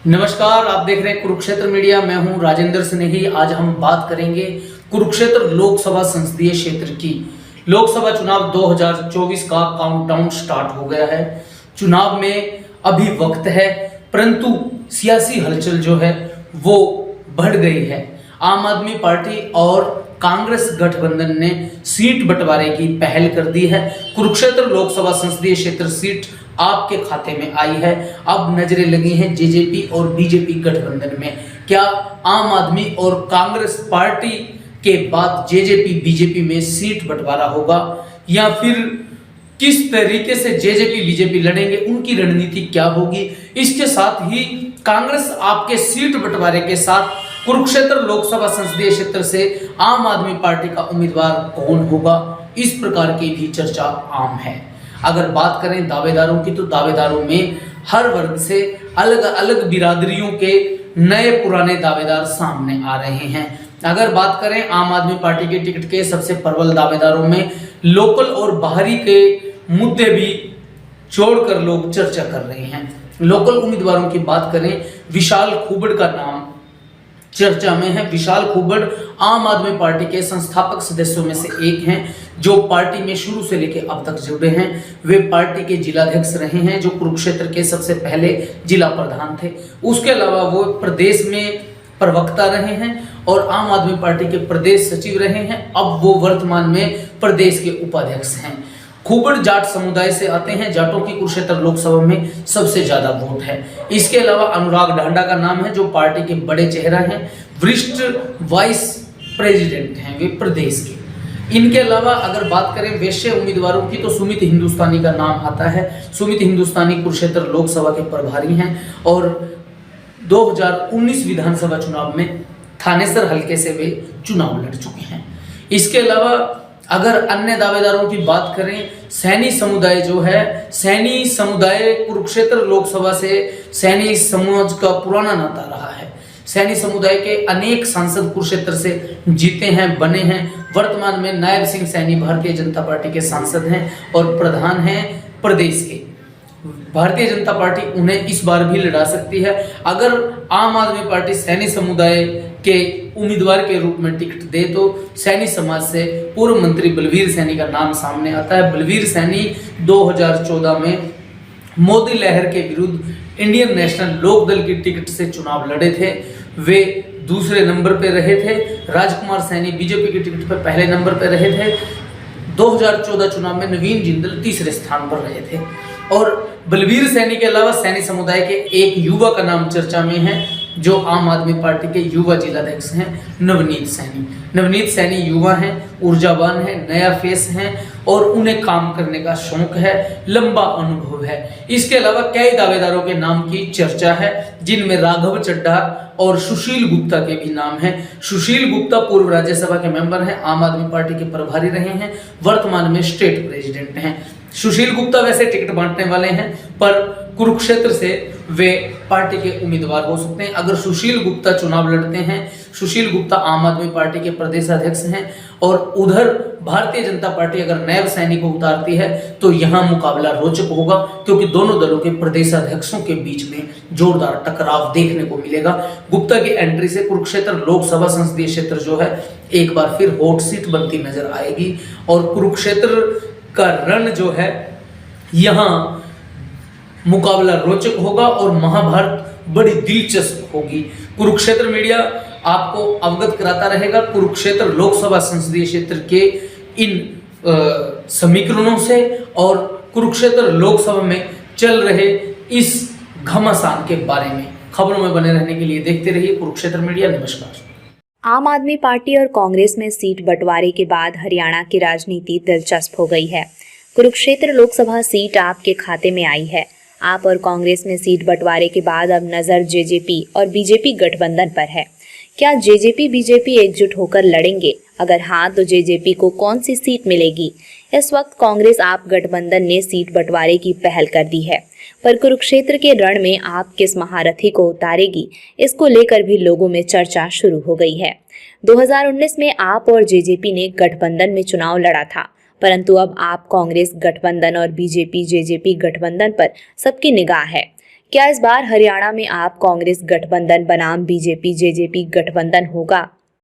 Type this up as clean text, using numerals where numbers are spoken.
नमस्कार, आप देख रहे हैं कुरुक्षेत्र मीडिया। मैं हूं राजेंद्र स्नेही। आज हम बात करेंगे कुरुक्षेत्र लोकसभा संसदीय क्षेत्र की। लोकसभा चुनाव 2024 का काउंटडाउन स्टार्ट हो गया है। चुनाव में अभी वक्त है, परंतु सियासी हलचल जो है वो बढ़ गई है। आम आदमी पार्टी और कांग्रेस गठबंधन ने सीट बंटवारे की पहल कर दी है। कुरुक्षेत्र लोकसभा संसदीय क्षेत्र सीट आपके खाते में आई है। अब नजरें लगी हैं जेजेपी और बीजेपी गठबंधन में। क्या आम आदमी और कांग्रेस पार्टी के बाद जेजेपी बीजेपी में सीट बंटवारा होगा, या फिर किस तरीके से जेजेपी बीजेपी लड़ेंगे, उनकी रणनीति क्या होगी? इसके साथ ही कांग्रेस आपके सीट बंटवारे के साथ कुरुक्षेत्र लोकसभा संसदीय क्षेत्र से आम आदमी पार्टी का उम्मीदवार कौन होगा, इस प्रकार की भी चर्चा आम है। अगर बात करें दावेदारों की, तो दावेदारों में हर वर्ग से अलग अलग बिरादरियों के नए पुराने दावेदार सामने आ रहे हैं। अगर बात करें आम आदमी पार्टी के टिकट के सबसे प्रबल दावेदारों में लोकल और बाहरी के मुद्दे भी जोड़कर लोग चर्चा कर रहे हैं। लोकल उम्मीदवारों की बात करें, विशाल खूबड़ का नाम चर्चा में है। विशाल खूबड़ आम आदमी पार्टी के संस्थापक सदस्यों में से एक हैं, जो पार्टी में शुरू से लेकर अब तक जुड़े हैं। वे पार्टी के जिलाध्यक्ष रहे हैं, जो कुरुक्षेत्र के सबसे पहले जिला प्रधान थे। उसके अलावा वो प्रदेश में प्रवक्ता रहे हैं और आम आदमी पार्टी के प्रदेश सचिव रहे हैं। अब वो वर्तमान में प्रदेश के उपाध्यक्ष हैं। खूबड़ जाट समुदाय से आते हैं। जाटों की कुरुक्षेत्र लोकसभा में सबसे ज्यादा वोट है। इसके अलावा अनुराग ढांडा का नाम है, जो पार्टी के बड़े चेहरा हैं, वरिष्ठ वाइस प्रेसिडेंट हैं वे प्रदेश के। इनके अलावा अगर बात करें वैश्य उम्मीदवारों की, तो सुमित हिंदुस्तानी का नाम आता है। सुमित हिंदुस्तानी कुरुक्षेत्र लोकसभा के प्रभारी हैं और 2019 विधानसभा चुनाव में थानेसर हलके से वे चुनाव लड़ चुके हैं। इसके अलावा अगर अन्य दावेदारों की बात करें, सैनी समुदाय जो है, सैनी समुदाय कुरुक्षेत्र लोकसभा से सैनी समाज का पुराना नाता रहा है। सैनी समुदाय के अनेक सांसद कुरुक्षेत्र से जीते हैं, बने हैं। वर्तमान में नायब सिंह सैनी भारतीय जनता पार्टी के सांसद हैं और प्रधान हैं प्रदेश के। भारतीय जनता पार्टी उन्हें इस बार भी लड़ा सकती है। अगर आम आदमी पार्टी सैनी समुदाय के उम्मीदवार के रूप में टिकट दे, तो सैनी समाज से पूर्व मंत्री बलवीर सैनी का नाम सामने आता है। बलवीर सैनी 2014 में मोदी लहर के विरुद्ध इंडियन नेशनल लोक दल की टिकट से चुनाव लड़े थे। वे दूसरे नंबर पर रहे थे। राजकुमार सैनी बीजेपी की टिकट पर पहले नंबर पर रहे थे। 2014 चुनाव में नवीन जिंदल तीसरे स्थान पर रहे थे। और बलवीर सैनी के अलावा सैनी समुदाय के एक युवा का नाम चर्चा में है, जो आम आदमी पार्टी के युवा जिलाध्यक्ष हैं, नवनीत सैनी। नवनीत सैनी युवा हैं, ऊर्जावान हैं, नया फेस हैं और उन्हें काम करने का शौक है, लंबा अनुभव है। इसके अलावा कई दावेदारों के नाम की चर्चा है, जिनमें राघव चड्ढा और सुशील गुप्ता के भी नाम हैं। सुशील गुप्ता पूर्व राज्यसभा के मेंबर हैं, आम आदमी पार्टी के प्रभारी रहे हैं, वर्तमान में स्टेट प्रेसिडेंट हैं। सुशील गुप्ता वैसे टिकट बांटने वाले हैं, पर कुरुक्षेत्र से वे पार्टी के उम्मीदवार हो सकते हैं। अगर सुशील गुप्ता चुनाव लड़ते हैं, सुशील गुप्ता आम आदमी पार्टी के प्रदेशाध्यक्ष हैं और उधर भारतीय जनता पार्टी अगर नैब सैनी को उतारती है, तो यहां मुकाबला रोचक होगा, क्योंकि दोनों दलों के प्रदेशाध्यक्षों के बीच में जोरदार टकराव देखने को मिलेगा। गुप्ता की एंट्री से कुरुक्षेत्र लोकसभा संसदीय क्षेत्र जो है एक बार फिर हॉट सीट बनती नजर आएगी और कुरुक्षेत्र का रण जो है, यहां मुकाबला रोचक होगा और महाभारत बड़ी दिलचस्प होगी। कुरुक्षेत्र मीडिया आपको अवगत कराता रहेगा कुरुक्षेत्र लोकसभा संसदीय क्षेत्र के इन समीकरणों से और कुरुक्षेत्र लोकसभा में चल रहे इस घमासान के बारे में। खबरों में बने रहने के लिए देखते रहिए कुरुक्षेत्र मीडिया। नमस्कार। आम आदमी पार्टी और कांग्रेस में सीट बंटवारे के बाद हरियाणा की राजनीति दिलचस्प हो गई है। कुरुक्षेत्र लोकसभा सीट आपके खाते में आई है। आप और कांग्रेस में सीट बंटवारे के बाद अब नजर जेजेपी और बीजेपी गठबंधन पर है। क्या जेजेपी बीजेपी एकजुट होकर लड़ेंगे? अगर हाँ, तो जेजेपी को कौन सी सीट मिलेगी? इस वक्त कांग्रेस आप गठबंधन ने सीट बंटवारे की पहल कर दी है, पर कुरुक्षेत्र के रण में आप किस महारथी को उतारेगी, इसको लेकर भी लोगों में चर्चा शुरू हो गई है। 2019 में आप और जेजेपी ने गठबंधन में चुनाव लड़ा था, परंतु अब आप कांग्रेस गठबंधन और बीजेपी जेजेपी गठबंधन पर सबकी निगाह है। क्या इस बार हरियाणा में आप कांग्रेस गठबंधन बनाम बीजेपी जेजेपी गठबंधन होगा?